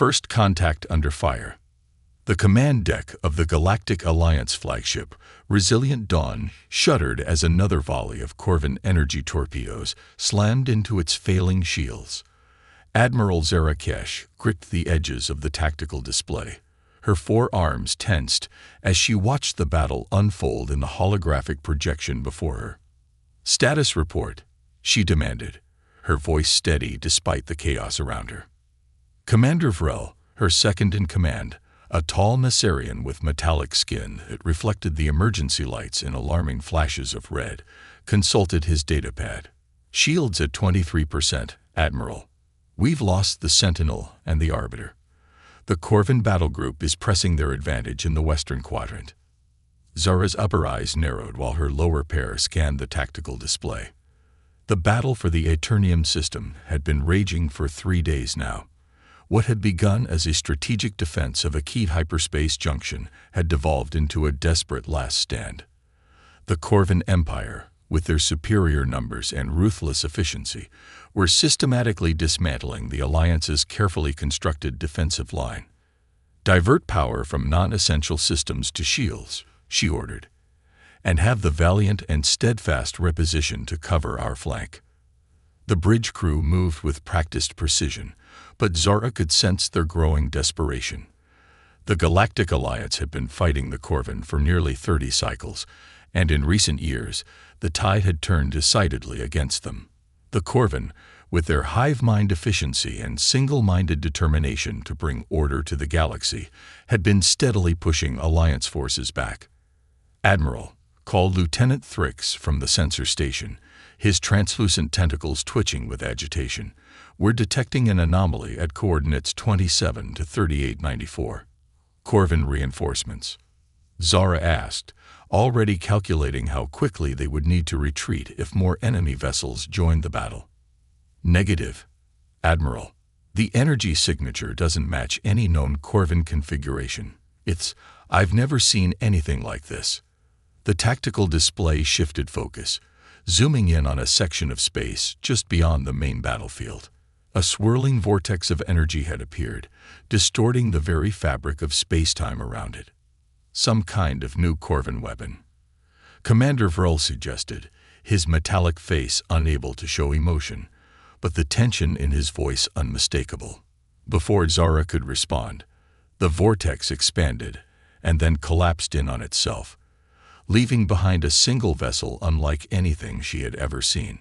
First contact under fire. The command deck of the Galactic Alliance flagship, Resilient Dawn, shuddered as another volley of Corvin energy torpedoes slammed into its failing shields. Admiral Zara Kesh gripped the edges of the tactical display, her forearms tensed as she watched the battle unfold in the holographic projection before her. "Status report," she demanded, her voice steady despite the chaos around her. Commander Vrel, her second-in-command, a tall Nassarian with metallic skin that reflected the emergency lights in alarming flashes of red, consulted his datapad. "Shields at 23%, Admiral. We've lost the Sentinel and the Arbiter. The Corvin battle group is pressing their advantage in the western quadrant." Zara's upper eyes narrowed while her lower pair scanned the tactical display. The battle for the Aeternium system had been raging for 3 days now. What had begun as a strategic defense of a key hyperspace junction had devolved into a desperate last stand. The Corvin Empire, with their superior numbers and ruthless efficiency, were systematically dismantling the Alliance's carefully constructed defensive line. "Divert power from non-essential systems to shields," she ordered, "and have the valiant and steadfast reposition to cover our flank." The bridge crew moved with practiced precision, but Zara could sense their growing desperation. The Galactic Alliance had been fighting the Corvin for nearly 30 cycles, and in recent years, the tide had turned decidedly against them. The Corvin, with their hive-mind efficiency and single-minded determination to bring order to the galaxy, had been steadily pushing Alliance forces back. "Admiral," called Lieutenant Thrix from the sensor station, his translucent tentacles twitching with agitation, "we're detecting an anomaly at coordinates 27 to 3894. "Corvin reinforcements?" Zara asked, already calculating how quickly they would need to retreat if more enemy vessels joined the battle. "Negative, Admiral. The energy signature doesn't match any known Corvin configuration. I've never seen anything like this." The tactical display shifted focus, zooming in on a section of space just beyond the main battlefield. A swirling vortex of energy had appeared, distorting the very fabric of space-time around it. "Some kind of new Corvin weapon," Commander Vrel suggested, his metallic face unable to show emotion, but the tension in his voice unmistakable. Before Zara could respond, the vortex expanded and then collapsed in on itself, leaving behind a single vessel unlike anything she had ever seen.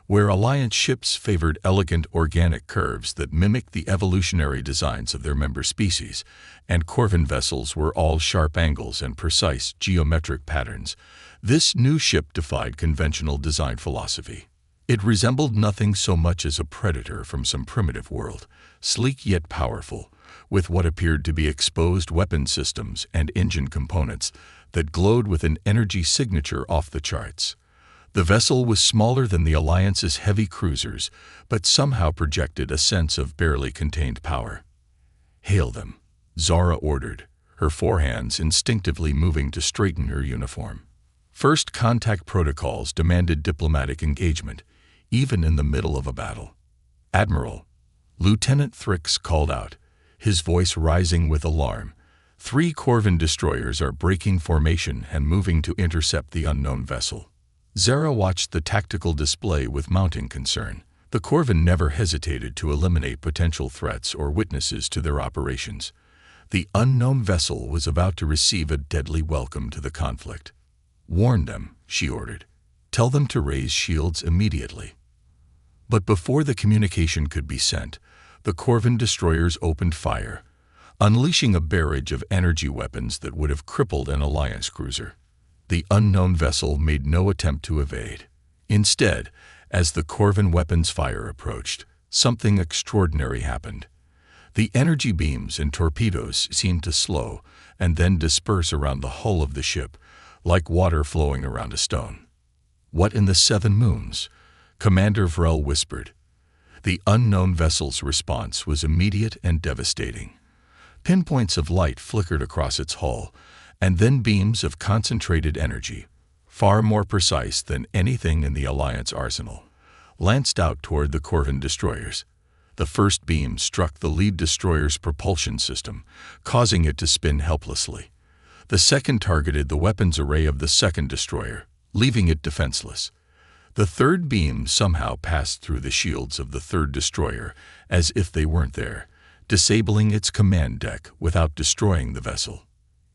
Where Alliance ships favored elegant organic curves that mimicked the evolutionary designs of their member species, and Corvin vessels were all sharp angles and precise geometric patterns, this new ship defied conventional design philosophy. It resembled nothing so much as a predator from some primitive world, sleek yet powerful, with what appeared to be exposed weapon systems and engine components that glowed with an energy signature off the charts. The vessel was smaller than the Alliance's heavy cruisers, but somehow projected a sense of barely contained power. "Hail them," Zara ordered, her forehands instinctively moving to straighten her uniform. First contact protocols demanded diplomatic engagement, even in the middle of a battle. "Admiral," Lieutenant Thrix called out, his voice rising with alarm, "3 Corvin destroyers are breaking formation and moving to intercept the unknown vessel." Zara watched the tactical display with mounting concern. The Corvin never hesitated to eliminate potential threats or witnesses to their operations. The unknown vessel was about to receive a deadly welcome to the conflict. "Warn them," she ordered. "Tell them to raise shields immediately." But before the communication could be sent, the Corvin destroyers opened fire, unleashing a barrage of energy weapons that would have crippled an Alliance cruiser. The unknown vessel made no attempt to evade. Instead, as the Corvin weapons fire approached, something extraordinary happened. The energy beams and torpedoes seemed to slow and then disperse around the hull of the ship, like water flowing around a stone. "What in the 7 moons?" Commander Vrel whispered. The unknown vessel's response was immediate and devastating. Pinpoints of light flickered across its hull, and then beams of concentrated energy, far more precise than anything in the Alliance arsenal, lanced out toward the Corvin destroyers. The first beam struck the lead destroyer's propulsion system, causing it to spin helplessly. The second targeted the weapons array of the second destroyer, leaving it defenseless. The third beam somehow passed through the shields of the third destroyer, as if they weren't there, disabling its command deck without destroying the vessel.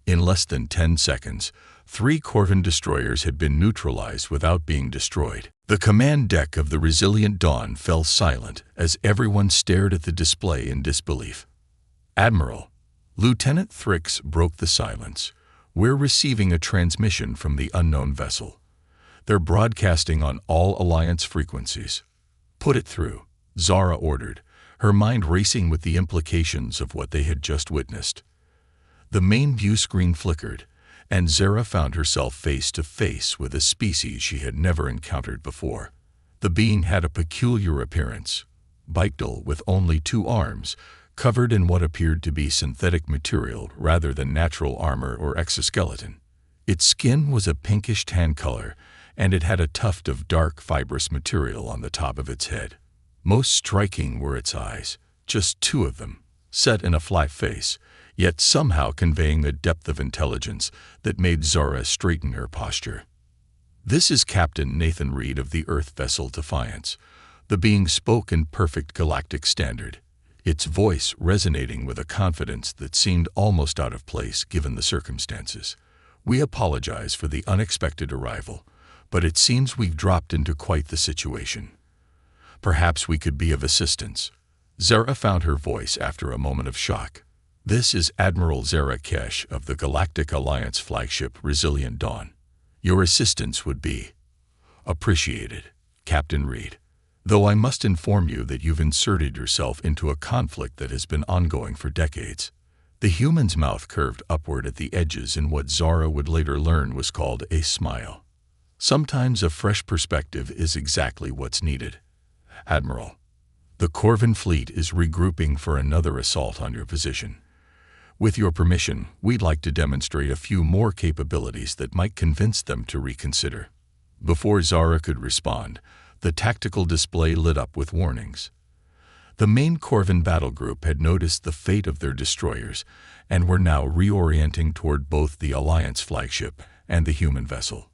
In less than 10 seconds, 3 Corvin destroyers had been neutralized without being destroyed. The command deck of the Resilient Dawn fell silent as everyone stared at the display in disbelief. "Admiral," Lieutenant Thrix broke the silence. "We're receiving a transmission from the unknown vessel. They're broadcasting on all Alliance frequencies." "Put it through," Zara ordered, her mind racing with the implications of what they had just witnessed. The main view screen flickered, and Zara found herself face to face with a species she had never encountered before. The being had a peculiar appearance, bipedal with only 2 arms, covered in what appeared to be synthetic material rather than natural armor or exoskeleton. Its skin was a pinkish tan color, and it had a tuft of dark fibrous material on the top of its head. Most striking were its eyes, just 2 of them, set in a flat face, yet somehow conveying a depth of intelligence that made Zara straighten her posture. "This is Captain Nathan Reed of the Earth vessel Defiance." The being spoke in perfect galactic standard, its voice resonating with a confidence that seemed almost out of place given the circumstances. "We apologize for the unexpected arrival, but it seems we've dropped into quite the situation. Perhaps we could be of assistance." Zara found her voice after a moment of shock. "This is Admiral Zara Kesh of the Galactic Alliance flagship Resilient Dawn. Your assistance would be appreciated, Captain Reed. Though I must inform you that you've inserted yourself into a conflict that has been ongoing for decades." The human's mouth curved upward at the edges in what Zara would later learn was called a smile. "Sometimes a fresh perspective is exactly what's needed. Admiral, the Corvin fleet is regrouping for another assault on your position. With your permission, we'd like to demonstrate a few more capabilities that might convince them to reconsider." Before Zara could respond, the tactical display lit up with warnings. The main Corvin battle group had noticed the fate of their destroyers and were now reorienting toward both the Alliance flagship and the human vessel.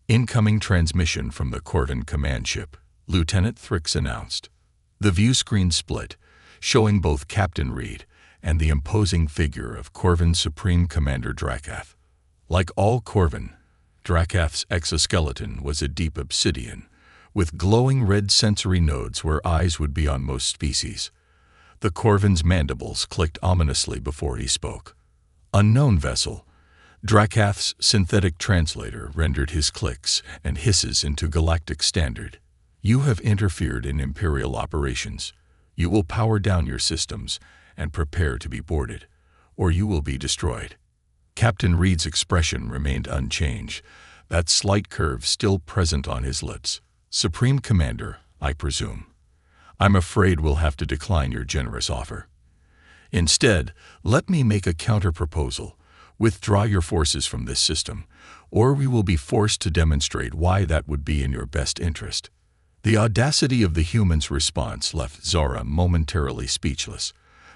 "Incoming transmission from the Corvin command ship," Lieutenant Thrix announced. The view screen split, showing both Captain Reed and the imposing figure of Corvin's Supreme Commander Drakath. Like all Corvin, Drakath's exoskeleton was a deep obsidian, with glowing red sensory nodes where eyes would be on most species. The Corvin's mandibles clicked ominously before he spoke. "Unknown vessel." Drakath's synthetic translator rendered his clicks and hisses into galactic standard. "You have interfered in Imperial operations. You will power down your systems and prepare to be boarded, or you will be destroyed." Captain Reed's expression remained unchanged, that slight curve still present on his lips. "Supreme Commander, I presume. I'm afraid we'll have to decline your generous offer. Instead, let me make a counter-proposal. Withdraw your forces from this system, or we will be forced to demonstrate why that would be in your best interest." The audacity of the human's response left Zara momentarily speechless.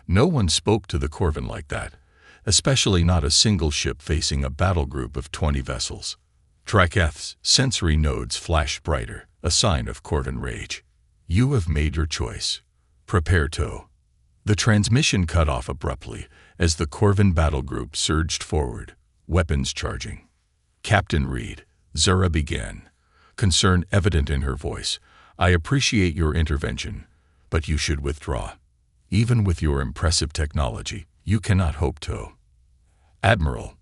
No one spoke to the Corvin like that, especially not a single ship facing a battle group of 20 vessels. Drakath's sensory nodes flashed brighter, a sign of Corvin rage. "You have made your choice. Prepare to." The transmission cut off abruptly as the Corvin battle group surged forward, weapons charging. "Captain Reed," Zara began, concern evident in her voice, "I appreciate your intervention, but you should withdraw. Even with your impressive technology, you cannot hope to." "Admiral,"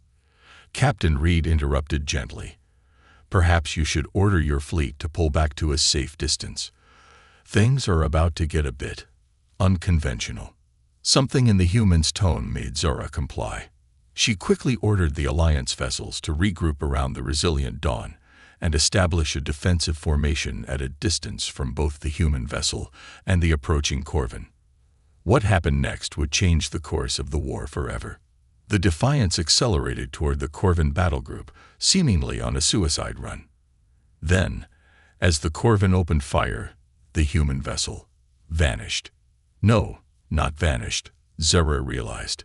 Captain Reed interrupted gently, "perhaps you should order your fleet to pull back to a safe distance. Things are about to get a bit unconventional." Something in the human's tone made Zara comply. She quickly ordered the Alliance vessels to regroup around the Resilient Dawn and establish a defensive formation at a distance from both the human vessel and the approaching Corvin. What happened next would change the course of the war forever. The Defiance accelerated toward the Corvin battle group, seemingly on a suicide run. Then, as the Corvin opened fire, the human vessel vanished. No, not vanished, Zara realized.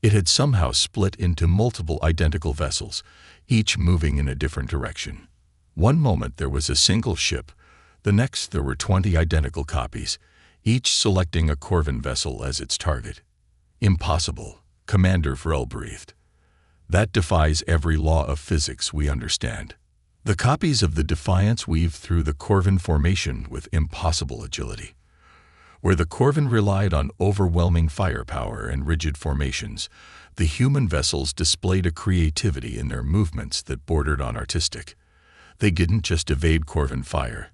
It had somehow split into multiple identical vessels, each moving in a different direction. One moment there was a single ship, the next there were 20 identical copies, each selecting a Corvin vessel as its target. Impossible, Commander Vrel breathed. That defies every law of physics we understand. The copies of the Defiance weaved through the Corvin formation with impossible agility. Where the Corvin relied on overwhelming firepower and rigid formations, the human vessels displayed a creativity in their movements that bordered on artistic. They didn't just evade Corvin fire.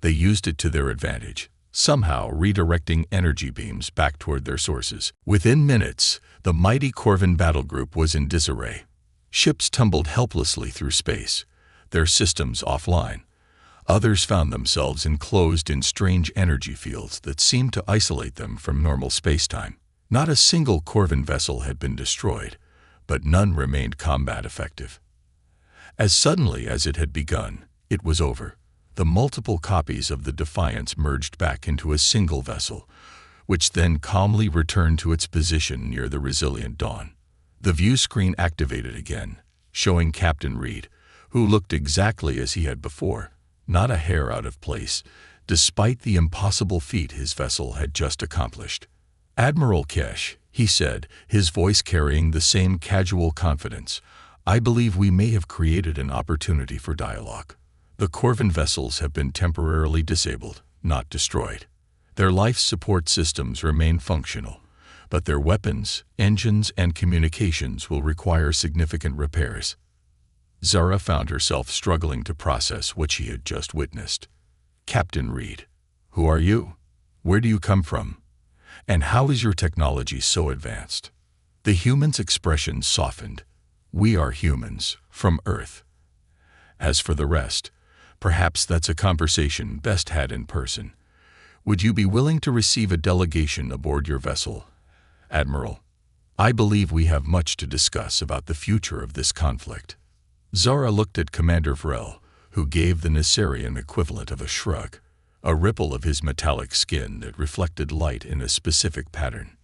They used it to their advantage, somehow redirecting energy beams back toward their sources. Within minutes, the mighty Corvin battle group was in disarray. Ships tumbled helplessly through space, their systems offline. Others found themselves enclosed in strange energy fields that seemed to isolate them from normal spacetime. Not a single Corvin vessel had been destroyed, but none remained combat effective. As suddenly as it had begun, it was over. The multiple copies of the Defiance merged back into a single vessel, which then calmly returned to its position near the Resilient Dawn. The view screen activated again, showing Captain Reed, who looked exactly as he had before. Not a hair out of place, despite the impossible feat his vessel had just accomplished. "Admiral Kesh," he said, his voice carrying the same casual confidence, "I believe we may have created an opportunity for dialogue. The Corvin vessels have been temporarily disabled, not destroyed. Their life support systems remain functional, but their weapons, engines, and communications will require significant repairs." Zara found herself struggling to process what she had just witnessed. "Captain Reed, who are you? Where do you come from? And how is your technology so advanced?" The human's expression softened. "We are humans, from Earth. As for the rest, perhaps that's a conversation best had in person. Would you be willing to receive a delegation aboard your vessel, Admiral? I believe we have much to discuss about the future of this conflict." Zara looked at Commander Vrel, who gave the Nessarian equivalent of a shrug, a ripple of his metallic skin that reflected light in a specific pattern.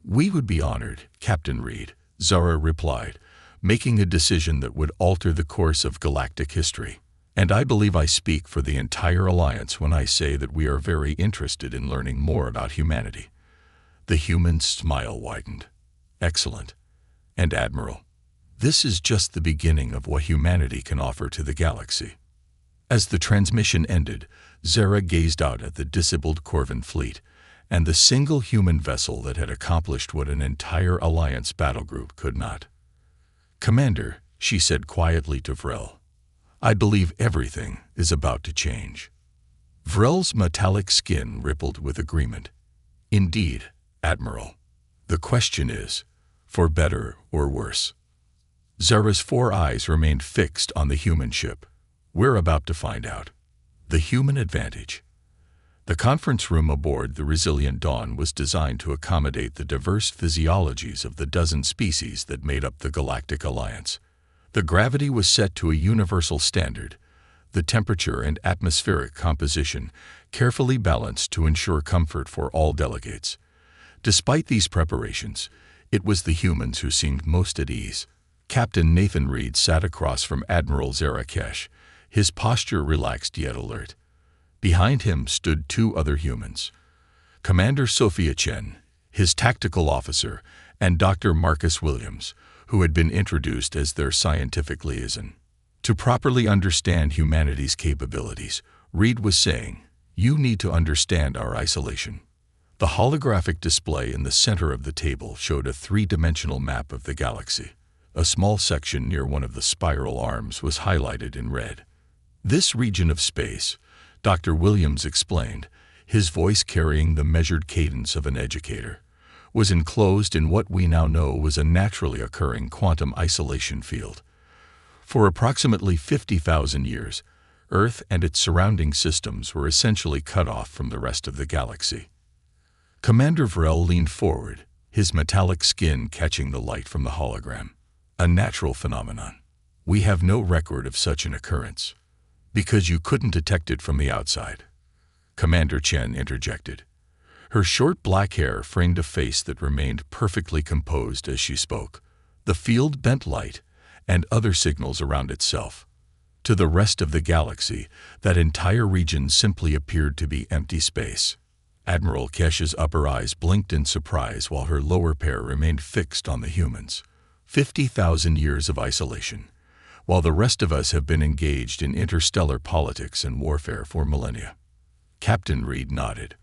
"We would be honored, Captain Reed," Zara replied, "making a decision that would alter the course of galactic history. And I believe I speak for the entire Alliance when I say that we are very interested in learning more about humanity." The human's smile widened. "Excellent. And Admiral, this is just the beginning of what humanity can offer to the galaxy." As the transmission ended, Zara gazed out at the disabled Corvin fleet and the single human vessel that had accomplished what an entire Alliance battle group could not. "Commander," she said quietly to Vrel, "I believe everything is about to change." Vrel's metallic skin rippled with agreement. "Indeed, Admiral. The question is, for better or worse?" Zara's 4 eyes remained fixed on the human ship. "We're about to find out." The human advantage. The conference room aboard the Resilient Dawn was designed to accommodate the diverse physiologies of the dozen species that made up the Galactic Alliance. The gravity was set to a universal standard, the temperature and atmospheric composition carefully balanced to ensure comfort for all delegates. Despite these preparations, it was the humans who seemed most at ease. Captain Nathan Reed sat across from Admiral Zara Kesh, his posture relaxed yet alert. Behind him stood 2 other humans, Commander Sophia Chen, his tactical officer, and Dr. Marcus Williams, who had been introduced as their scientific liaison. To properly understand humanity's capabilities, Reed was saying, "You need to understand our isolation." The holographic display in the center of the table showed a 3-dimensional map of the galaxy. A small section near one of the spiral arms was highlighted in red. "This region of space," Dr. Williams explained, his voice carrying the measured cadence of an educator, "was enclosed in what we now know was a naturally occurring quantum isolation field. For approximately 50,000 years, Earth and its surrounding systems were essentially cut off from the rest of the galaxy." Commander Vrel leaned forward, his metallic skin catching the light from the hologram. "A natural phenomenon. We have no record of such an occurrence." "Because you couldn't detect it from the outside," Commander Chen interjected. Her short black hair framed a face that remained perfectly composed as she spoke. The field bent light and other signals around itself. To the rest of the galaxy, that entire region simply appeared to be empty space. Admiral Kesh's upper eyes blinked in surprise while her lower pair remained fixed on the humans. 50,000 years of isolation, while the rest of us have been engaged in interstellar politics and warfare for millennia. Captain Reed nodded.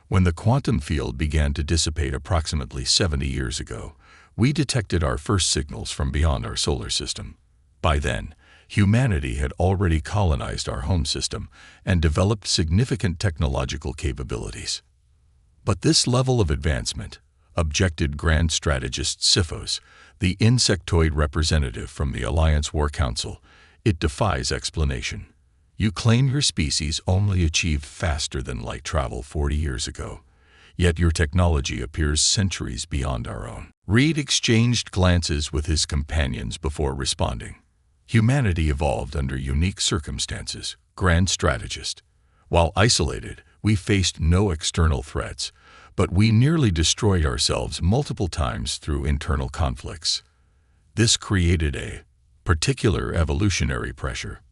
When the quantum field began to dissipate approximately 70 years ago, we detected our first signals from beyond our solar system. By then, humanity had already colonized our home system and developed significant technological capabilities. But this level of advancement, objected Grand Strategist Sifos, the insectoid representative from the Alliance War Council, it defies explanation. You claim your species only achieved faster than light travel 40 years ago, yet your technology appears centuries beyond our own. Reed exchanged glances with his companions before responding. Humanity evolved under unique circumstances, Grand Strategist. While isolated, we faced no external threats, but we nearly destroyed ourselves multiple times through internal conflicts. This created a particular evolutionary pressure.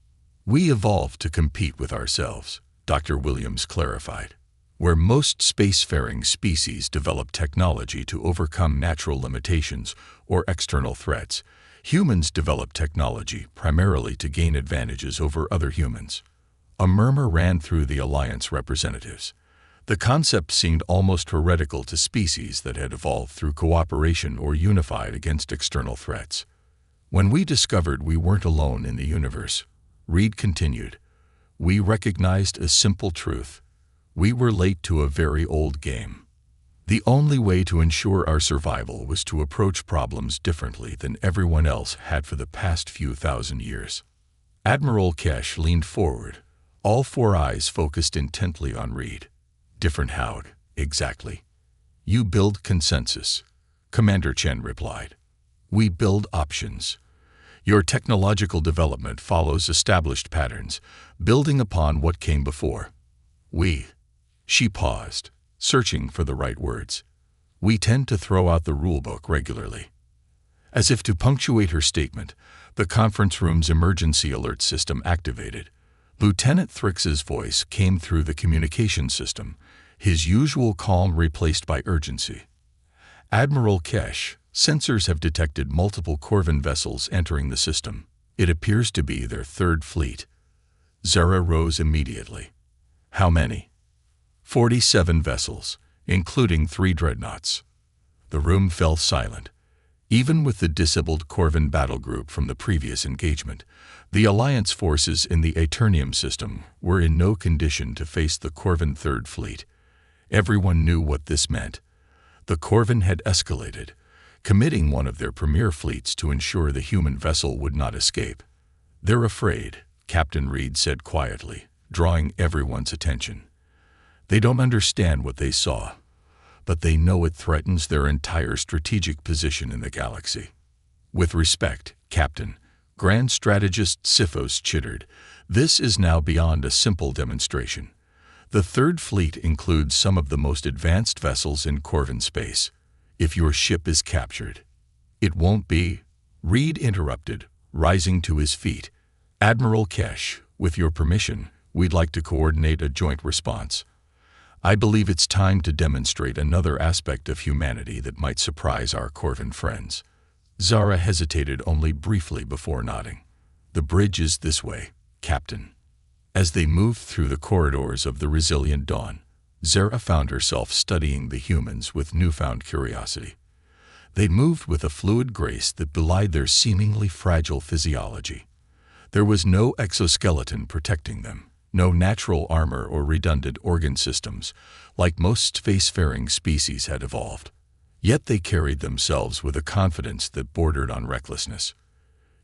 We evolved to compete with ourselves, Dr. Williams clarified. Where most spacefaring species develop technology to overcome natural limitations or external threats, humans develop technology primarily to gain advantages over other humans. A murmur ran through the Alliance representatives. The concept seemed almost heretical to species that had evolved through cooperation or unified against external threats. When we discovered we weren't alone in the universe, Reed continued, we recognized a simple truth. We were late to a very old game. The only way to ensure our survival was to approach problems differently than everyone else had for the past few thousand years. Admiral Kesh leaned forward, all four eyes focused intently on Reed. Different how, exactly? You build consensus, Commander Chen replied. We build options. Your technological development follows established patterns, building upon what came before. She paused, searching for the right words. We tend to throw out the rulebook regularly. As if to punctuate her statement, the conference room's emergency alert system activated. Lieutenant Thrix's voice came through the communication system, his usual calm replaced by urgency. Admiral Kesh, sensors have detected multiple Corvin vessels entering the system. It appears to be their third fleet. Zara rose immediately. How many? 47 vessels, including 3 dreadnoughts. The room fell silent. Even with the disabled Corvin battle group from the previous engagement, the Alliance forces in the Aeternium system were in no condition to face the Corvin Third Fleet. Everyone knew what this meant. The Corvin had escalated, committing one of their premier fleets to ensure the human vessel would not escape. They're afraid, Captain Reed said quietly, drawing everyone's attention. They don't understand what they saw, but they know it threatens their entire strategic position in the galaxy. With respect, Captain, Grand Strategist Sifos chittered, this is now beyond a simple demonstration. The Third Fleet includes some of the most advanced vessels in Corvin space. If your ship is captured, it won't be. Reed interrupted, rising to his feet. Admiral Kesh, with your permission, we'd like to coordinate a joint response. I believe it's time to demonstrate another aspect of humanity that might surprise our Corvin friends. Zara hesitated only briefly before nodding. The bridge is this way, Captain. As they moved through the corridors of the resilient dawn, Zara found herself studying the humans with newfound curiosity. They moved with a fluid grace that belied their seemingly fragile physiology. There was no exoskeleton protecting them. No natural armor or redundant organ systems, like most spacefaring species had evolved. Yet they carried themselves with a confidence that bordered on recklessness.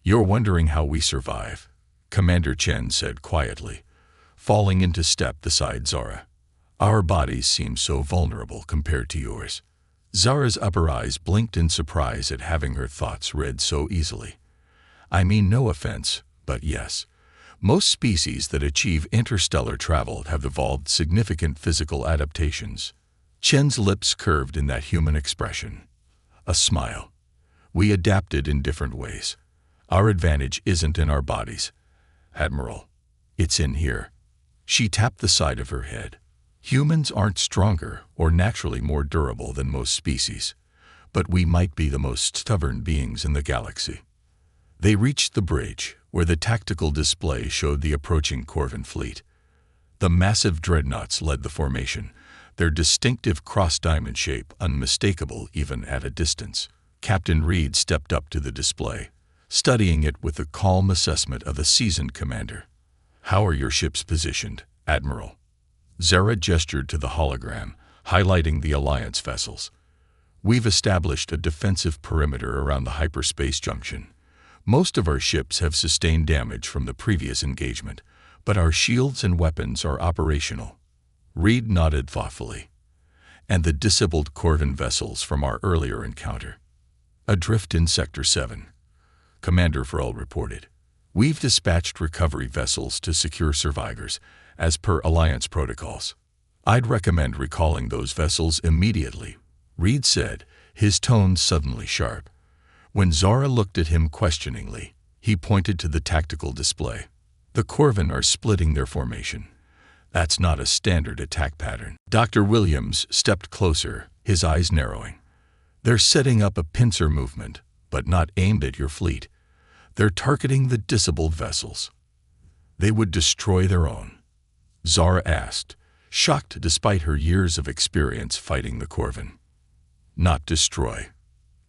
You're wondering how we survive, Commander Chen said quietly, falling into step beside Zara. Our bodies seem so vulnerable compared to yours. Zara's upper eyes blinked in surprise at having her thoughts read so easily. I mean no offense, but yes. Most species that achieve interstellar travel have evolved significant physical adaptations. Chen's lips curved in that human expression. A smile. We adapted in different ways. Our advantage isn't in our bodies, Admiral. It's in here. She tapped the side of her head. Humans aren't stronger or naturally more durable than most species, but we might be the most stubborn beings in the galaxy. They reached the bridge, where the tactical display showed the approaching Corvin fleet. The massive dreadnoughts led the formation, their distinctive cross-diamond shape unmistakable even at a distance. Captain Reed stepped up to the display, studying it with the calm assessment of a seasoned commander. "How are your ships positioned, Admiral?" Zara gestured to the hologram, highlighting the Alliance vessels. "We've established a defensive perimeter around the hyperspace junction. Most of our ships have sustained damage from the previous engagement, but our shields and weapons are operational." Reed nodded thoughtfully. "And the disabled Corvin vessels from our earlier encounter?" "Adrift in Sector 7. Commander Furl reported. "We've dispatched recovery vessels to secure survivors, as per Alliance protocols. I'd recommend recalling those vessels immediately," Reed said, his tone suddenly sharp. When Zara looked at him questioningly, he pointed to the tactical display. "The Corvin are splitting their formation. That's not a standard attack pattern." Dr. Williams stepped closer, his eyes narrowing. "They're setting up a pincer movement, but not aimed at your fleet. They're targeting the disabled vessels." "They would destroy their own?" Zara asked, shocked despite her years of experience fighting the Corvin. "Not destroy,"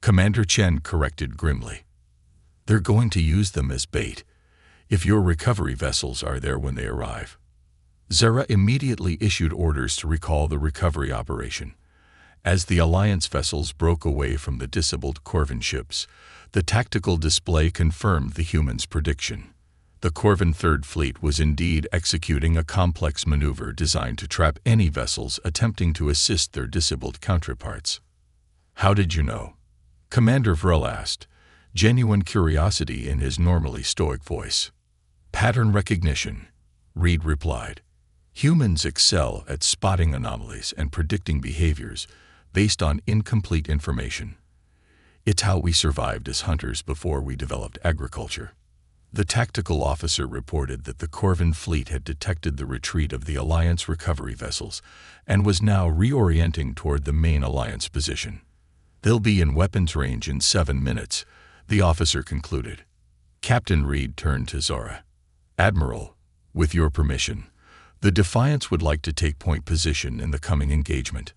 Commander Chen corrected grimly. "They're going to use them as bait, if your recovery vessels are there when they arrive." Zara immediately issued orders to recall the recovery operation. As the Alliance vessels broke away from the disabled Corvin ships, the tactical display confirmed the humans' prediction. The Corvin Third Fleet was indeed executing a complex maneuver designed to trap any vessels attempting to assist their disabled counterparts. "How did you know?" Commander Vril asked, genuine curiosity in his normally stoic voice. "Pattern recognition," Reed replied. "Humans excel at spotting anomalies and predicting behaviors based on incomplete information. It's how we survived as hunters before we developed agriculture." The tactical officer reported that the Corvin fleet had detected the retreat of the Alliance recovery vessels and was now reorienting toward the main Alliance position. "They'll be in weapons range in 7 minutes, the officer concluded. Captain Reed turned to Zara. "Admiral, with your permission, the Defiance would like to take point position in the coming engagement."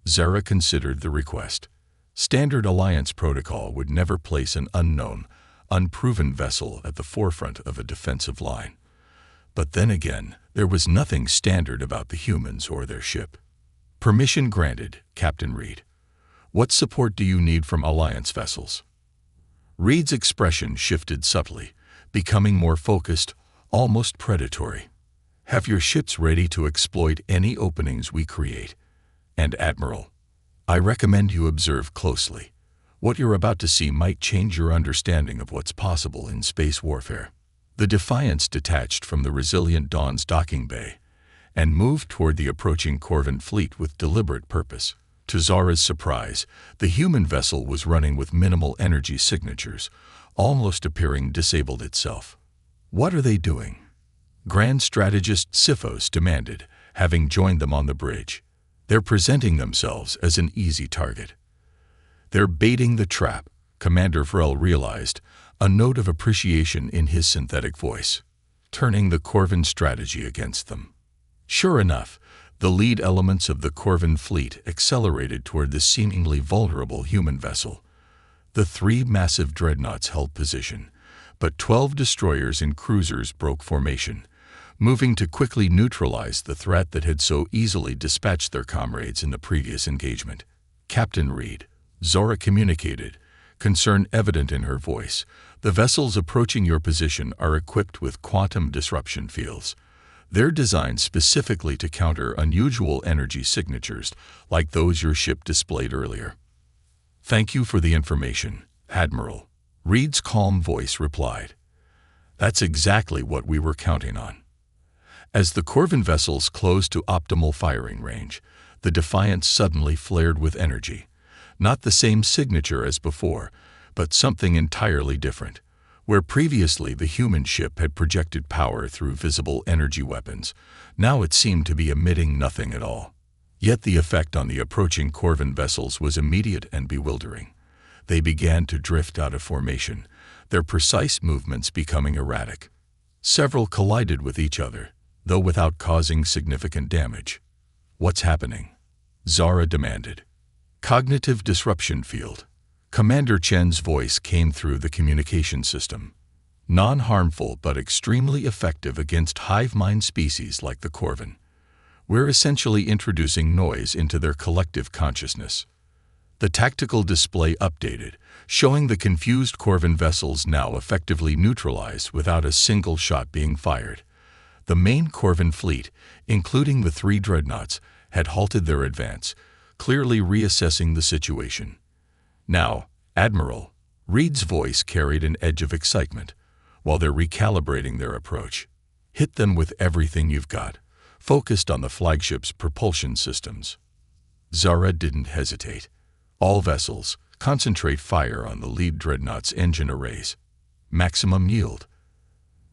Zara considered the request. Standard Alliance protocol would never place an unknown, unproven vessel at the forefront of a defensive line. But then again, there was nothing standard about the humans or their ship. "Permission granted, Captain Reed. What support do you need from Alliance vessels?" Reed's expression shifted subtly, becoming more focused, almost predatory. "Have your ships ready to exploit any openings we create. And Admiral, I recommend you observe closely. What you're about to see might change your understanding of what's possible in space warfare." The Defiance detached from the Resilient Dawn's docking bay and moved toward the approaching Corvin fleet with deliberate purpose. To Zara's surprise, the human vessel was running with minimal energy signatures, almost appearing disabled itself. "What are they doing?" Grand Strategist Siphos demanded, having joined them on the bridge. "They're presenting themselves as an easy target." "They're baiting the trap," Commander Vrel realized, a note of appreciation in his synthetic voice, turning the Corvin strategy against them. Sure enough, the lead elements of the Corvin fleet accelerated toward the seemingly vulnerable human vessel. The 3 massive dreadnoughts held position, but 12 destroyers and cruisers broke formation, moving to quickly neutralize the threat that had so easily dispatched their comrades in the previous engagement. "Captain Reed," Zora communicated, concern evident in her voice, "the vessels approaching your position are equipped with quantum disruption fields. They're designed specifically to counter unusual energy signatures like those your ship displayed earlier." "Thank you for the information, Admiral," Reed's calm voice replied. "That's exactly what we were counting on." As the Corvin vessels closed to optimal firing range, The Defiant suddenly flared with energy. Not the same signature as before, but something entirely different. Where previously the human ship had projected power through visible energy weapons, now it seemed to be emitting nothing at all. Yet the effect on the approaching Corvin vessels was immediate and bewildering. They began to drift out of formation, their precise movements becoming erratic. Several collided with each other, though without causing significant damage. "What's happening?" Zara demanded. "Cognitive disruption field." Commander Chen's voice came through the communication system. "Non-harmful but extremely effective against hive mind species like the Corvin. We're essentially introducing noise into their collective consciousness." The tactical display updated, showing the confused Corvin vessels now effectively neutralized without a single shot being fired. The main Corvin fleet, including the 3 dreadnoughts, had halted their advance, clearly reassessing the situation. "Now, Admiral," Reed's voice carried an edge of excitement, "while they're recalibrating their approach, hit them with everything you've got, focused on the flagship's propulsion systems." Zara didn't hesitate. "All vessels, concentrate fire on the lead dreadnought's engine arrays. Maximum yield."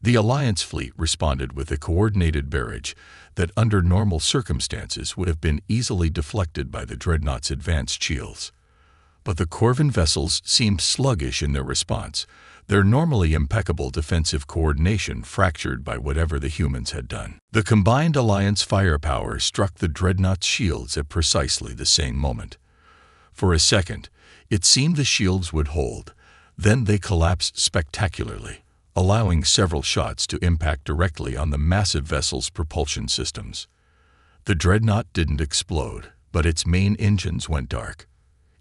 The Alliance fleet responded with a coordinated barrage that under normal circumstances would have been easily deflected by the dreadnought's advanced shields. But the Corvin vessels seemed sluggish in their response, their normally impeccable defensive coordination fractured by whatever the humans had done. The combined Alliance firepower struck the dreadnought's shields at precisely the same moment. For a second, it seemed the shields would hold, then they collapsed spectacularly, allowing several shots to impact directly on the massive vessel's propulsion systems. The dreadnought didn't explode, but its main engines went dark.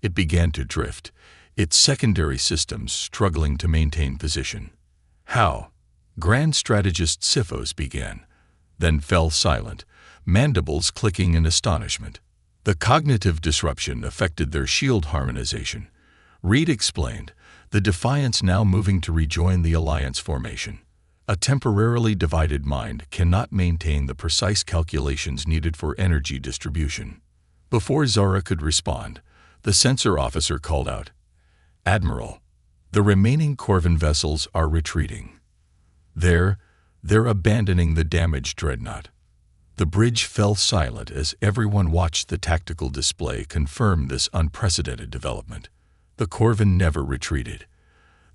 It began to drift, its secondary systems struggling to maintain position. "How?" Grand Strategist Siphos began, then fell silent, mandibles clicking in astonishment. The cognitive disruption affected their shield harmonization. Reed explained, the Defiance now moving to rejoin the Alliance formation. A temporarily divided mind cannot maintain the precise calculations needed for energy distribution. Before Zara could respond, the sensor officer called out, "Admiral, the remaining Corvin vessels are retreating. They're abandoning the damaged dreadnought." The bridge fell silent as everyone watched the tactical display confirm this unprecedented development. The Corvin never retreated.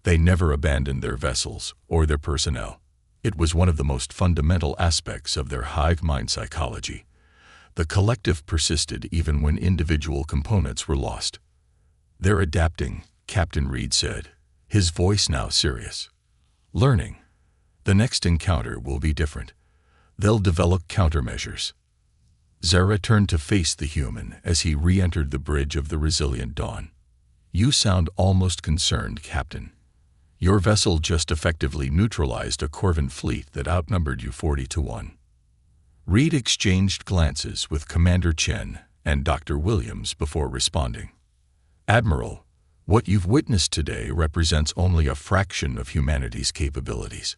They never abandoned their vessels or their personnel. It was one of the most fundamental aspects of their hive mind psychology. The collective persisted even when individual components were lost. "They're adapting," Captain Reed said, his voice now serious. "Learning. The next encounter will be different. They'll develop countermeasures." Zara turned to face the human as he re-entered the bridge of the Resilient Dawn. "You sound almost concerned, Captain. Your vessel just effectively neutralized a Corvin fleet that outnumbered you 40-1. Reed exchanged glances with Commander Chen and Dr. Williams before responding. "Admiral, what you've witnessed today represents only a fraction of humanity's capabilities.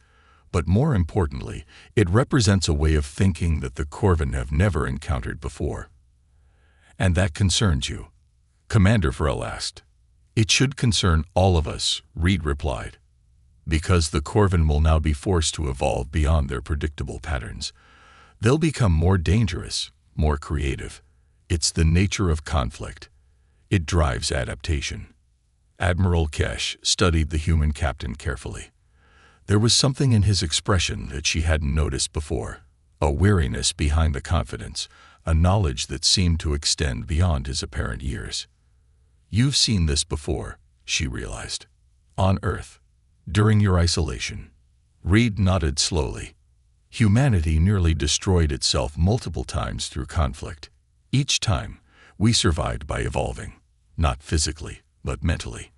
But more importantly, it represents a way of thinking that the Corvin have never encountered before." "And that concerns you?" Commander Farrell asked. "It should concern all of us," Reed replied. "Because the Corvin will now be forced to evolve beyond their predictable patterns. They'll become more dangerous, more creative. It's the nature of conflict. It drives adaptation." Admiral Kesh studied the human captain carefully. There was something in his expression that she hadn't noticed before, a weariness behind the confidence, a knowledge that seemed to extend beyond his apparent years. "You've seen this before," she realized. "On Earth, during your isolation." Reed nodded slowly. "Humanity nearly destroyed itself multiple times through conflict. Each time, we survived by evolving, not physically, but mentally,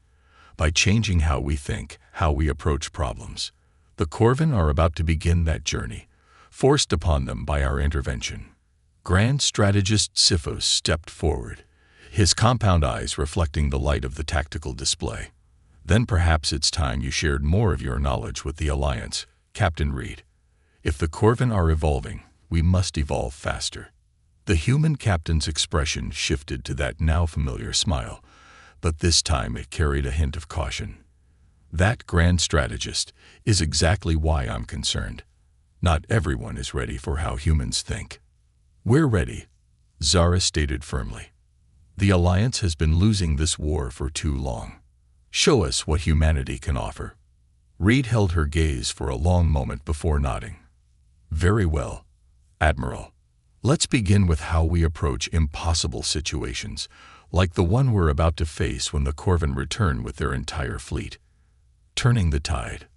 by changing how we think, how we approach problems. The Corvin are about to begin that journey, forced upon them by our intervention." Grand Strategist Siphos stepped forward, his compound eyes reflecting the light of the tactical display. "Then perhaps it's time you shared more of your knowledge with the Alliance, Captain Reed. If the Corvin are evolving, we must evolve faster." The human captain's expression shifted to that now familiar smile, but this time it carried a hint of caution. That grand strategist is exactly why I'm concerned. Not everyone is ready for how humans think. We're ready, Zara stated firmly. The Alliance has been losing this war for too long. Show us what humanity can offer. Reed held her gaze for a long moment before nodding. Very well, Admiral. Let's begin with how we approach impossible situations, like the one we're about to face when the Corvin return with their entire fleet. Turning the tide.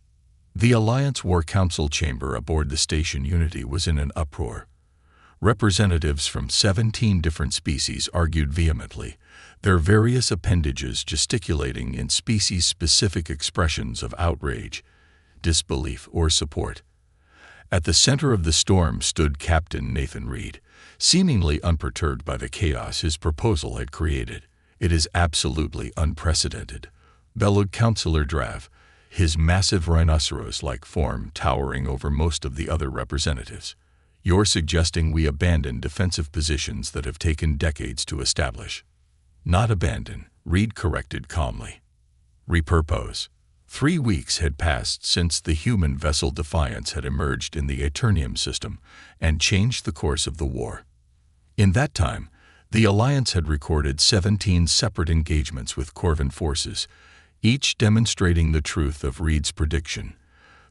The Alliance War Council chamber aboard the station Unity was in an uproar. Representatives from 17 different species argued vehemently, their various appendages gesticulating in species-specific expressions of outrage, disbelief, or support. At the center of the storm stood Captain Nathan Reed, seemingly unperturbed by the chaos his proposal had created. "It is absolutely unprecedented," bellowed Councillor Drav, his massive rhinoceros-like form towering over most of the other representatives. "You're suggesting we abandon defensive positions that have taken decades to establish." "Not abandon," Reed corrected calmly. "Repurpose." 3 weeks had passed since the human vessel Defiance had emerged in the Eternium system and changed the course of the war. In that time, the Alliance had recorded 17 separate engagements with Corvin forces, each demonstrating the truth of Reed's prediction.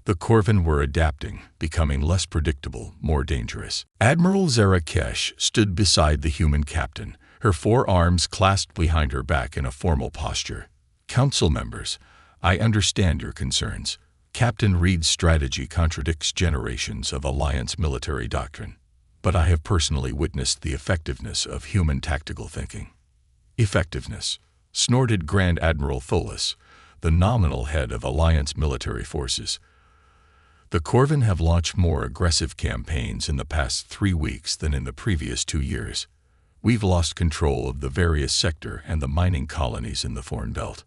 The Corvin were adapting, becoming less predictable, more dangerous. Admiral Zara Kesh stood beside the human captain, her 4 arms clasped behind her back in a formal posture. "Council members, I understand your concerns. Captain Reed's strategy contradicts generations of Alliance military doctrine, but I have personally witnessed the effectiveness of human tactical thinking." "Effectiveness," snorted Grand Admiral Tholis, the nominal head of Alliance military forces. "The Corvin have launched more aggressive campaigns in the past 3 weeks than in the previous 2 years. We've lost control of the various sector and the mining colonies in the Thorn Belt."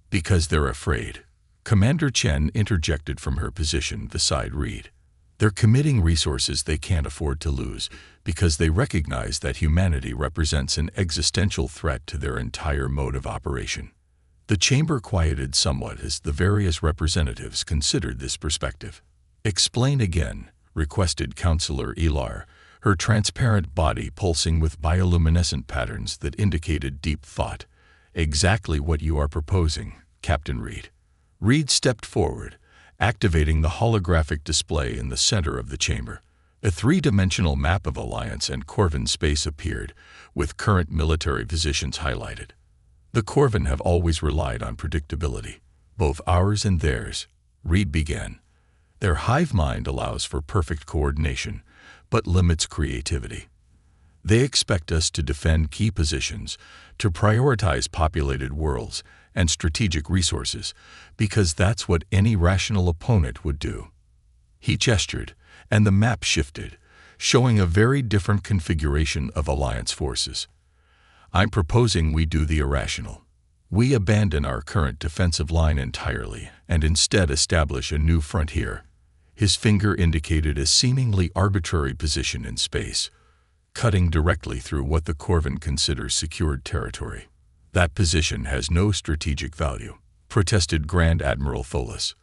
"Because they're afraid," Commander Chen interjected from her position beside Reed. "They're committing resources they can't afford to lose because they recognize that humanity represents an existential threat to their entire mode of operation." The chamber quieted somewhat as the various representatives considered this perspective. "Explain again," requested Councillor Elar, her transparent body pulsing with bioluminescent patterns that indicated deep thought. "Exactly what you are proposing, Captain Reed." Reed stepped forward, activating the holographic display in the center of the chamber. A 3-dimensional map of Alliance and Corvin space appeared, with current military positions highlighted. "The Corvin have always relied on predictability, both ours and theirs," Reed began. "Their hive mind allows for perfect coordination, but limits creativity. They expect us to defend key positions, to prioritize populated worlds and strategic resources, because that's what any rational opponent would do." He gestured, and the map shifted, showing a very different configuration of Alliance forces. "I'm proposing we do the irrational. We abandon our current defensive line entirely and instead establish a new frontier." His finger indicated a seemingly arbitrary position in space, cutting directly through what the Corvin considers secured territory. "That position has no strategic value," protested Grand Admiral Tholis.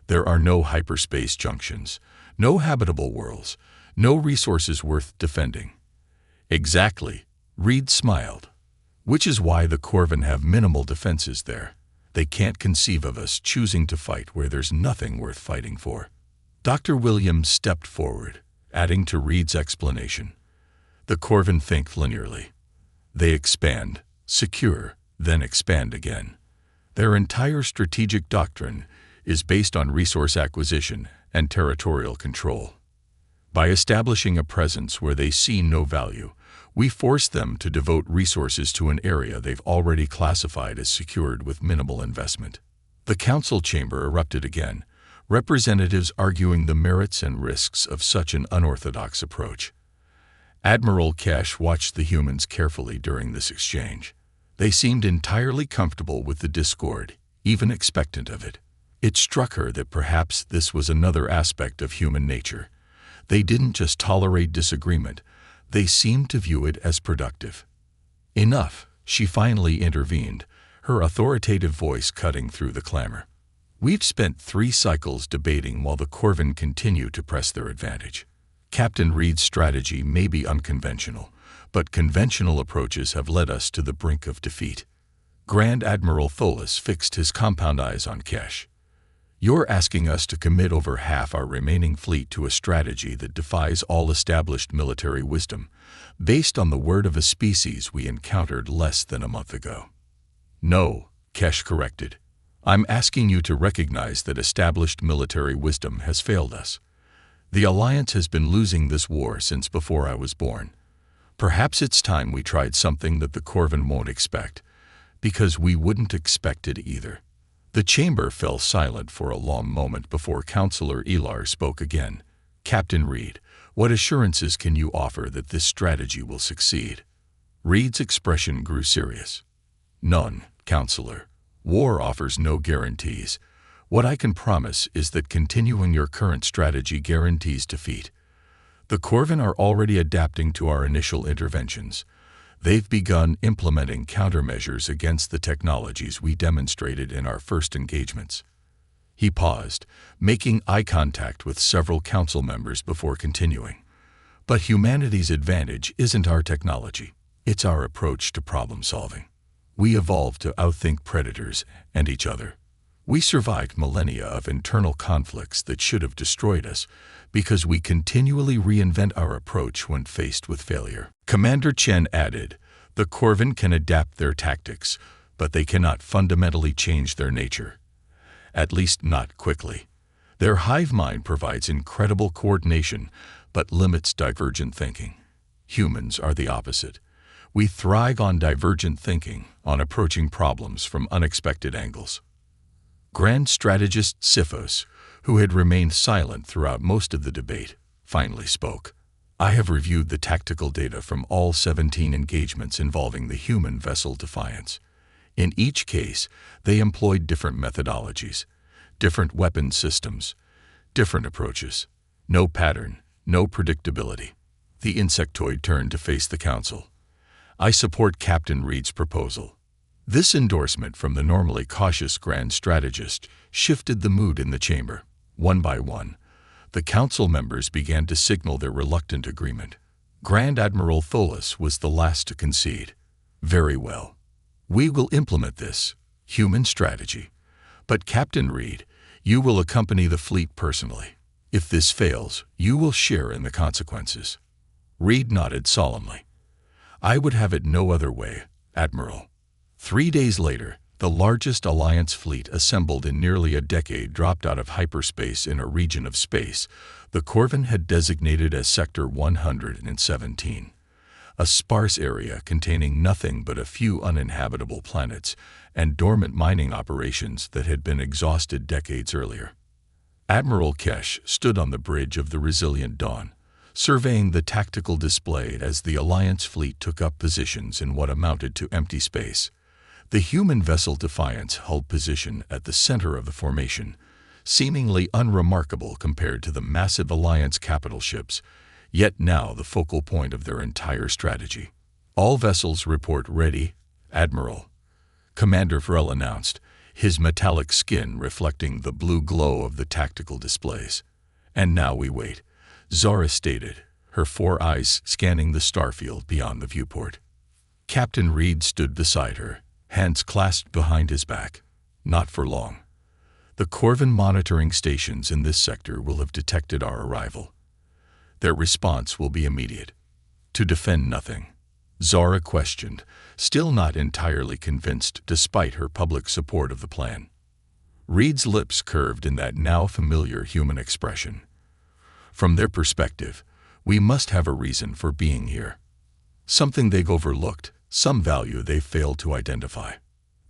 "There are no hyperspace junctions, no habitable worlds, no resources worth defending." "Exactly," Reed smiled. "Which is why the Corvin have minimal defenses there. They can't conceive of us choosing to fight where there's nothing worth fighting for." Dr. Williams stepped forward, adding to Reed's explanation. "The Corvin think linearly. They expand, secure, then expand again. Their entire strategic doctrine is based on resource acquisition and territorial control. By establishing a presence where they see no value, we force them to devote resources to an area they've already classified as secured with minimal investment." The council chamber erupted again, representatives arguing the merits and risks of such an unorthodox approach. Admiral Kesh watched the humans carefully during this exchange. They seemed entirely comfortable with the discord, even expectant of it. It struck her that perhaps this was another aspect of human nature. They didn't just tolerate disagreement, They seemed to view it as productive. Enough, she finally intervened, her authoritative voice cutting through the clamor. We've spent 3 cycles debating while the Corvin continue to press their advantage. Captain Reed's strategy may be unconventional, but conventional approaches have led us to the brink of defeat. Grand Admiral Tholis fixed his compound eyes on Kesh. You're asking us to commit over half our remaining fleet to a strategy that defies all established military wisdom, based on the word of a species we encountered less than a month ago. No, Kesh corrected. I'm asking you to recognize that established military wisdom has failed us. The Alliance has been losing this war since before I was born. Perhaps it's time we tried something that the Corvin won't expect, because we wouldn't expect it either. The chamber fell silent for a long moment before Counselor Elar spoke again. Captain Reed, what assurances can you offer that this strategy will succeed? Reed's expression grew serious. None, Counselor. War offers no guarantees. What I can promise is that continuing your current strategy guarantees defeat. The Corvin are already adapting to our initial interventions. They've begun implementing countermeasures against the technologies we demonstrated in our first engagements. He paused, making eye contact with several council members before continuing. But humanity's advantage isn't our technology. It's our approach to problem solving. We evolved to outthink predators and each other. We survived millennia of internal conflicts that should have destroyed us because we continually reinvent our approach when faced with failure. Commander Chen added, the Corvin can adapt their tactics, but they cannot fundamentally change their nature. At least not quickly. Their hive mind provides incredible coordination, but limits divergent thinking. Humans are the opposite. We thrive on divergent thinking, on approaching problems from unexpected angles. Grand Strategist Sifos, who had remained silent throughout most of the debate, finally spoke. I have reviewed the tactical data from all 17 engagements involving the human vessel Defiance. In each case, they employed different methodologies, different weapon systems, different approaches. No pattern, no predictability. The insectoid turned to face the council. I support Captain Reed's proposal. This endorsement from the normally cautious Grand Strategist shifted the mood in the chamber. One by one, the council members began to signal their reluctant agreement. Grand Admiral Tholis was the last to concede. Very well. We will implement this human strategy. But Captain Reed, you will accompany the fleet personally. If this fails, you will share in the consequences. Reed nodded solemnly. I would have it no other way, Admiral. 3 days later, the largest Alliance fleet assembled in nearly a decade dropped out of hyperspace in a region of space the Corvin had designated as Sector 117, a sparse area containing nothing but a few uninhabitable planets and dormant mining operations that had been exhausted decades earlier. Admiral Kesh stood on the bridge of the Resilient Dawn, surveying the tactical display as the Alliance fleet took up positions in what amounted to empty space. The human vessel Defiance held position at the center of the formation, seemingly unremarkable compared to the massive Alliance capital ships, yet now the focal point of their entire strategy. All vessels report ready, Admiral. Commander Varel announced, his metallic skin reflecting the blue glow of the tactical displays. And now we wait, Zara stated, her 4 eyes scanning the starfield beyond the viewport. Captain Reed stood beside her, hands clasped behind his back. Not for long. The Corvin monitoring stations in this sector will have detected our arrival. Their response will be immediate. To defend nothing. Zara questioned, still not entirely convinced despite her public support of the plan. Reed's lips curved in that now familiar human expression. From their perspective, we must have a reason for being here. Something they've overlooked, some value they've failed to identify.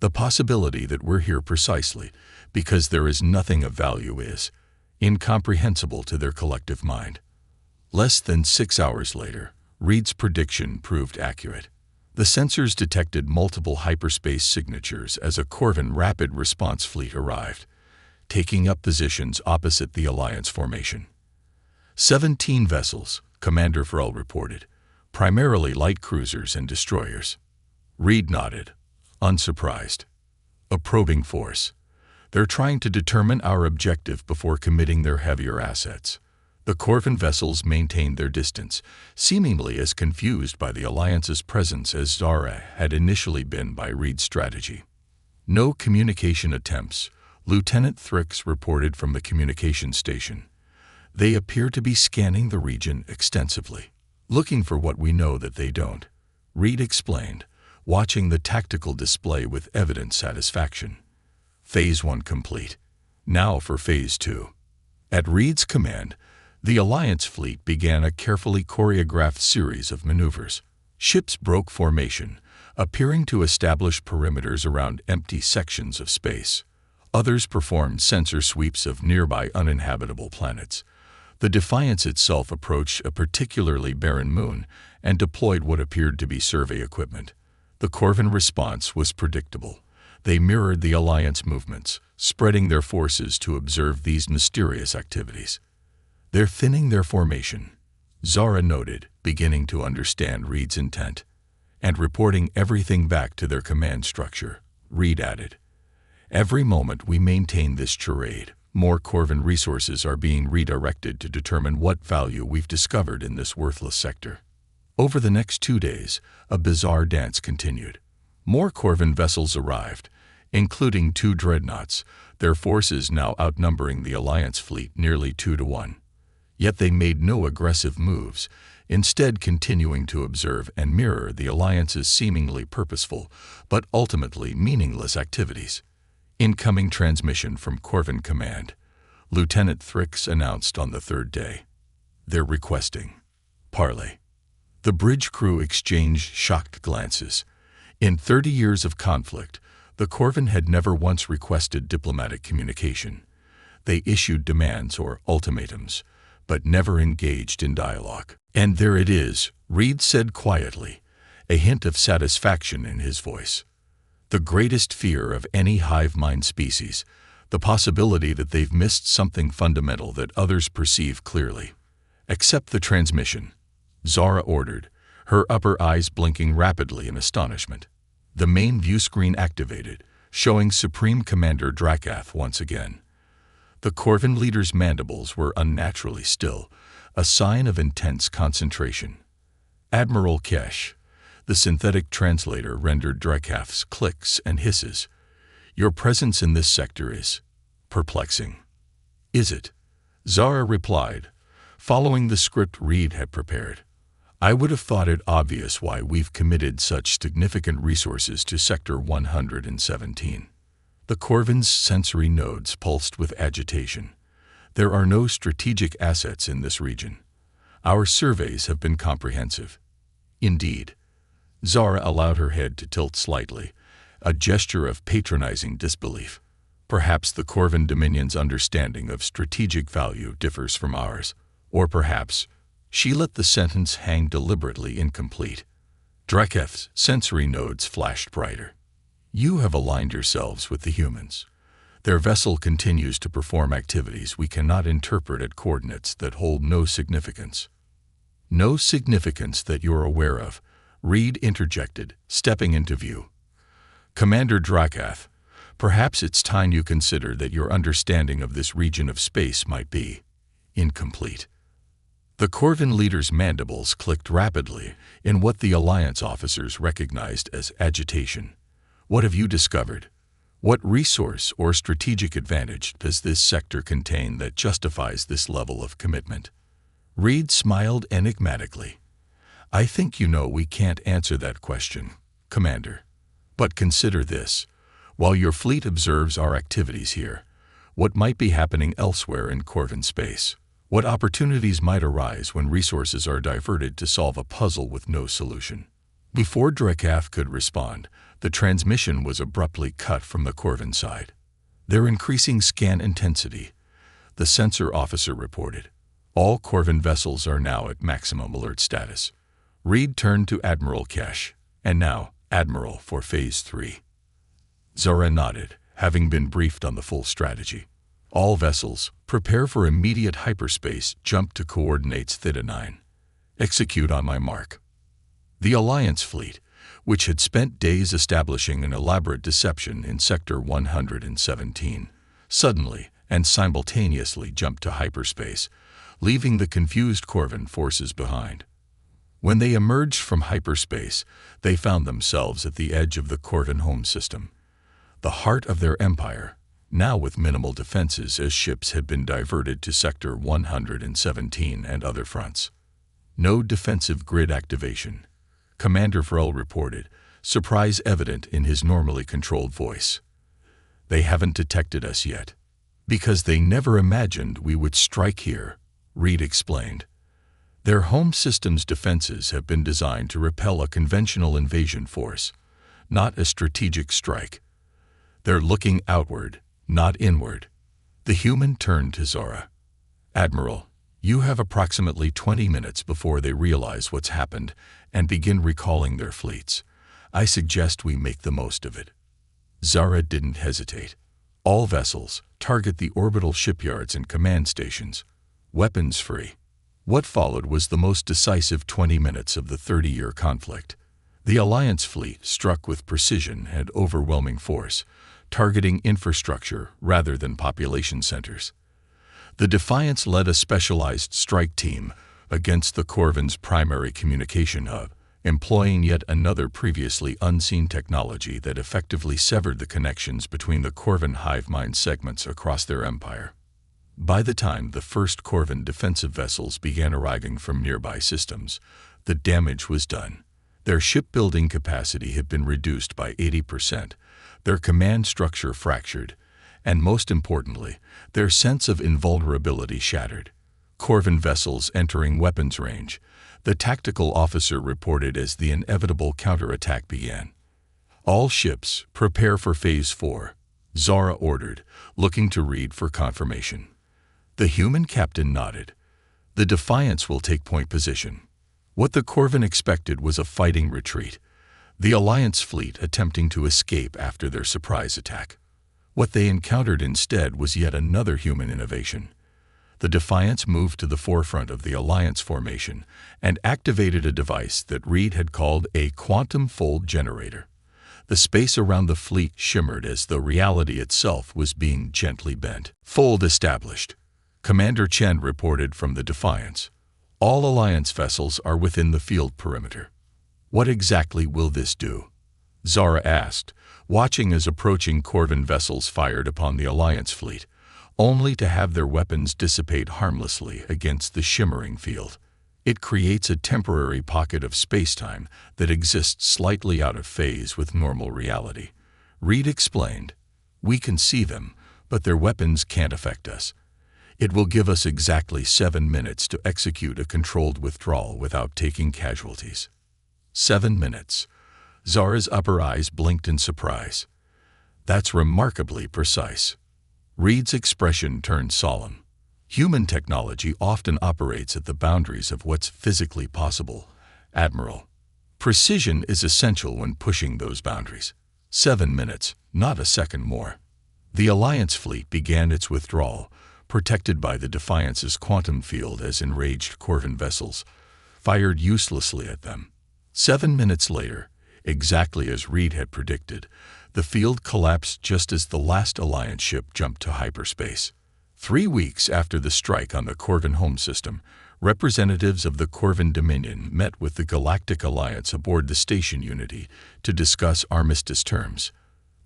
The possibility that we're here precisely because there is nothing of value is incomprehensible to their collective mind. Less than 6 hours later, Reed's prediction proved accurate. The sensors detected multiple hyperspace signatures as a Corvin rapid response fleet arrived, taking up positions opposite the Alliance formation. 17 vessels, Commander Varel reported, primarily light cruisers and destroyers. Reed nodded, unsurprised. A probing force. They're trying to determine our objective before committing their heavier assets. The Corvin vessels maintained their distance, seemingly as confused by the Alliance's presence as Zara had initially been by Reed's strategy. No communication attempts, Lieutenant Thrix reported from the communication station. They appear to be scanning the region extensively, looking for what we know that they don't, Reed explained, watching the tactical display with evident satisfaction. Phase 1 complete. Now for Phase 2. At Reed's command, the Alliance fleet began a carefully choreographed series of maneuvers. Ships broke formation, appearing to establish perimeters around empty sections of space. Others performed sensor sweeps of nearby uninhabitable planets. The Defiance itself approached a particularly barren moon and deployed what appeared to be survey equipment. The Corvin response was predictable. They mirrored the Alliance movements, spreading their forces to observe these mysterious activities. They're thinning their formation, Zara noted, beginning to understand Reed's intent. And reporting everything back to their command structure, Reed added. Every moment we maintain this charade, more Corvin resources are being redirected to determine what value we've discovered in this worthless sector. Over the next 2 days, a bizarre dance continued. More Corvin vessels arrived, including 2 dreadnoughts, their forces now outnumbering the Alliance fleet nearly 2-1. Yet they made no aggressive moves, instead continuing to observe and mirror the Alliance's seemingly purposeful, but ultimately meaningless activities. Incoming transmission from Corvin Command, Lieutenant Thrix announced on the 3rd day. They're requesting parley. The bridge crew exchanged shocked glances. In 30 years of conflict, the Corvin had never once requested diplomatic communication. They issued demands or ultimatums, but never engaged in dialogue. And there it is, Reed said quietly, a hint of satisfaction in his voice. The greatest fear of any hive mind species, the possibility that they've missed something fundamental that others perceive clearly. Accept the transmission, Zara ordered, her upper eyes blinking rapidly in astonishment. The main view screen activated, showing Supreme Commander Drakath once again. The Corvin leader's mandibles were unnaturally still, a sign of intense concentration. Admiral Kesh, the synthetic translator, rendered Drakath's clicks and hisses. Your presence in this sector is perplexing. Is it? Zara replied, following the script Reed had prepared. I would have thought it obvious why we've committed such significant resources to Sector 117. The Corvin's sensory nodes pulsed with agitation. There are no strategic assets in this region. Our surveys have been comprehensive. Indeed. Zara allowed her head to tilt slightly, a gesture of patronizing disbelief. Perhaps the Corvin Dominion's understanding of strategic value differs from ours. Or perhaps she let the sentence hang deliberately incomplete. Drakath's sensory nodes flashed brighter. You have aligned yourselves with the humans. Their vessel continues to perform activities we cannot interpret at coordinates that hold no significance. No significance that you're aware of, Reed interjected, stepping into view. Commander Drakath, perhaps it's time you consider that your understanding of this region of space might be incomplete. The Corvin leader's mandibles clicked rapidly in what the Alliance officers recognized as agitation. What have you discovered? What resource or strategic advantage does this sector contain that justifies this level of commitment? Reed smiled enigmatically. I think you know we can't answer that question, Commander. But consider this. While your fleet observes our activities here, what might be happening elsewhere in Corvin space? What opportunities might arise when resources are diverted to solve a puzzle with no solution? Before Drakath could respond, the transmission was abruptly cut from the Corvin side. They're increasing scan intensity, the sensor officer reported. All Corvin vessels are now at maximum alert status. Reed turned to Admiral Kesh, and now, Admiral, for Phase 3. Zara nodded, having been briefed on the full strategy. All vessels, prepare for immediate hyperspace jump to coordinates Theta 9. Execute on my mark. The Alliance fleet, which had spent days establishing an elaborate deception in Sector 117, suddenly and simultaneously jumped to hyperspace, leaving the confused Corvin forces behind. When they emerged from hyperspace, they found themselves at the edge of the Corvin home system, the heart of their empire, now with minimal defenses as ships had been diverted to Sector 117 and other fronts. No defensive grid activation, Commander Vrel reported, surprise evident in his normally controlled voice. They haven't detected us yet. Because they never imagined we would strike here, Reed explained. Their home system's defenses have been designed to repel a conventional invasion force, not a strategic strike. They're looking outward, not inward. The human turned to Zara. Admiral, you have approximately 20 minutes before they realize what's happened and begin recalling their fleets. I suggest we make the most of it. Zara didn't hesitate. All vessels, target the orbital shipyards and command stations. Weapons free. What followed was the most decisive 20 minutes of the 30-year conflict. The Alliance fleet struck with precision and overwhelming force, targeting infrastructure rather than population centers. The Defiance led a specialized strike team against the Corvin's primary communication hub, employing yet another previously unseen technology that effectively severed the connections between the Corvin hive mind segments across their empire. By the time the first Corvin defensive vessels began arriving from nearby systems, the damage was done. Their shipbuilding capacity had been reduced by 80%, their command structure fractured, and most importantly, their sense of invulnerability shattered. Corvin vessels entering weapons range, the tactical officer reported as the inevitable counterattack began. All ships, prepare for Phase 4, Zara ordered, looking to Reed for confirmation. The human captain nodded. The Defiance will take point position. What the Corvin expected was a fighting retreat, the Alliance fleet attempting to escape after their surprise attack. What they encountered instead was yet another human innovation. The Defiance moved to the forefront of the Alliance formation and activated a device that Reed had called a quantum fold generator. The space around the fleet shimmered as though reality itself was being gently bent. Fold established. Commander Chen reported from the Defiance. All Alliance vessels are within the field perimeter. What exactly will this do? Zara asked, watching as approaching Corvin vessels fired upon the Alliance fleet, only to have their weapons dissipate harmlessly against the shimmering field. It creates a temporary pocket of spacetime that exists slightly out of phase with normal reality. Reed explained, we can see them, but their weapons can't affect us. It will give us exactly 7 minutes to execute a controlled withdrawal without taking casualties. 7 minutes. Zara's upper eyes blinked in surprise. That's remarkably precise. Reed's expression turned solemn. Human technology often operates at the boundaries of what's physically possible, Admiral. Precision is essential when pushing those boundaries. 7 minutes, not a second more. The Alliance fleet began its withdrawal, protected by the Defiance's quantum field as enraged Corvin vessels fired uselessly at them. 7 minutes later, exactly as Reed had predicted, the field collapsed just as the last Alliance ship jumped to hyperspace. 3 weeks after the strike on the Corvin home system, representatives of the Corvin Dominion met with the Galactic Alliance aboard the station Unity to discuss armistice terms.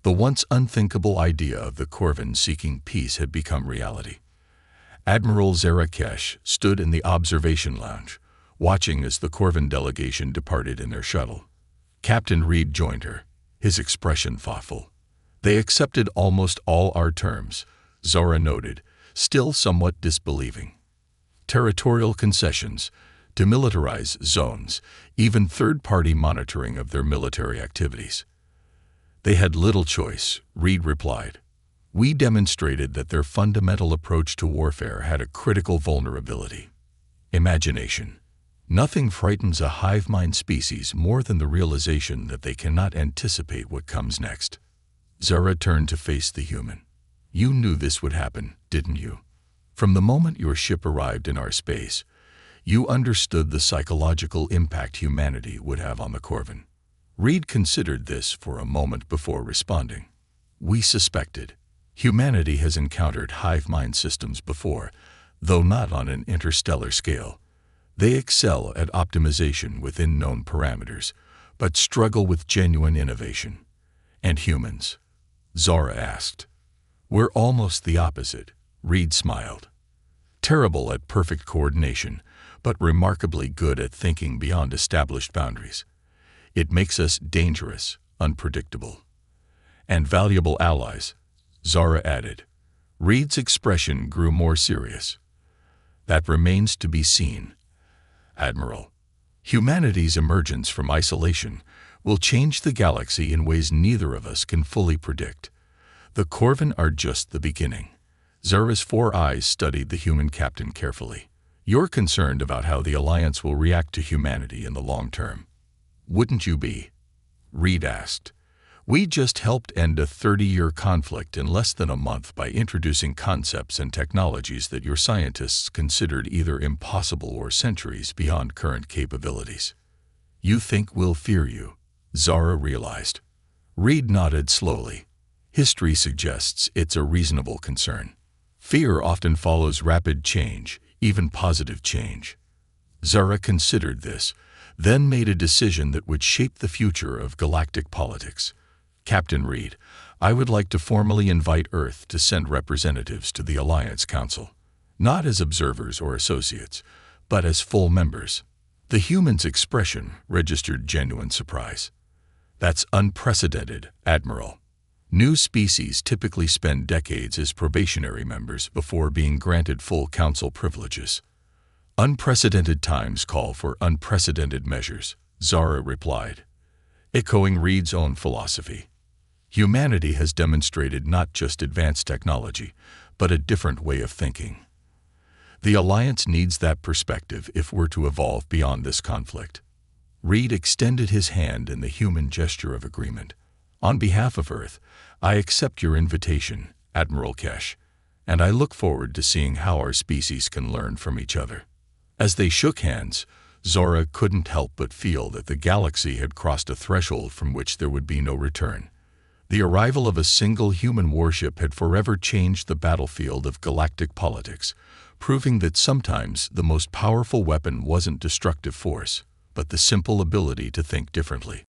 The once unthinkable idea of the Corvin seeking peace had become reality. Admiral Zarakesh stood in the observation lounge, watching as the Corvin delegation departed in their shuttle. Captain Reed joined her, his expression thoughtful. They accepted almost all our terms, Zara noted, still somewhat disbelieving. Territorial concessions, demilitarized zones, even third-party monitoring of their military activities. They had little choice, Reed replied. We demonstrated that their fundamental approach to warfare had a critical vulnerability. Imagination. Nothing frightens a hive mind species more than the realization that they cannot anticipate what comes next. Zara turned to face the human. You knew this would happen, didn't you? From the moment your ship arrived in our space, You understood the psychological impact humanity would have on the Corvin. Reed considered this for a moment before responding. We suspected. Humanity has encountered hive mind systems before, though not on an interstellar scale. They excel at optimization within known parameters, but struggle with genuine innovation. And humans? Zara asked. We're almost the opposite, Reed smiled. Terrible at perfect coordination, but remarkably good at thinking beyond established boundaries. It makes us dangerous, unpredictable. And valuable allies, Zara added. Reed's expression grew more serious. That remains to be seen, Admiral. Humanity's emergence from isolation will change the galaxy in ways neither of us can fully predict. The Corvin are just the beginning. Zara's 4 eyes studied the human captain carefully. You're concerned about how the Alliance will react to humanity in the long term. Wouldn't you be? Reed asked. We just helped end a 30-year conflict in less than a month by introducing concepts and technologies that your scientists considered either impossible or centuries beyond current capabilities. You think we'll fear you, Zara realized. Reed nodded slowly. History suggests it's a reasonable concern. Fear often follows rapid change, even positive change. Zara considered this, then made a decision that would shape the future of galactic politics. Captain Reed, I would like to formally invite Earth to send representatives to the Alliance Council, not as observers or associates, but as full members. The human's expression registered genuine surprise. That's unprecedented, Admiral. New species typically spend decades as probationary members before being granted full council privileges. Unprecedented times call for unprecedented measures, Zara replied, echoing Reed's own philosophy. Humanity has demonstrated not just advanced technology, but a different way of thinking. The Alliance needs that perspective if we're to evolve beyond this conflict. Reed extended his hand in the human gesture of agreement. On behalf of Earth, I accept your invitation, Admiral Kesh, and I look forward to seeing how our species can learn from each other. As they shook hands, Zara couldn't help but feel that the galaxy had crossed a threshold from which there would be no return. The arrival of a single human warship had forever changed the battlefield of galactic politics, proving that sometimes the most powerful weapon wasn't destructive force, but the simple ability to think differently.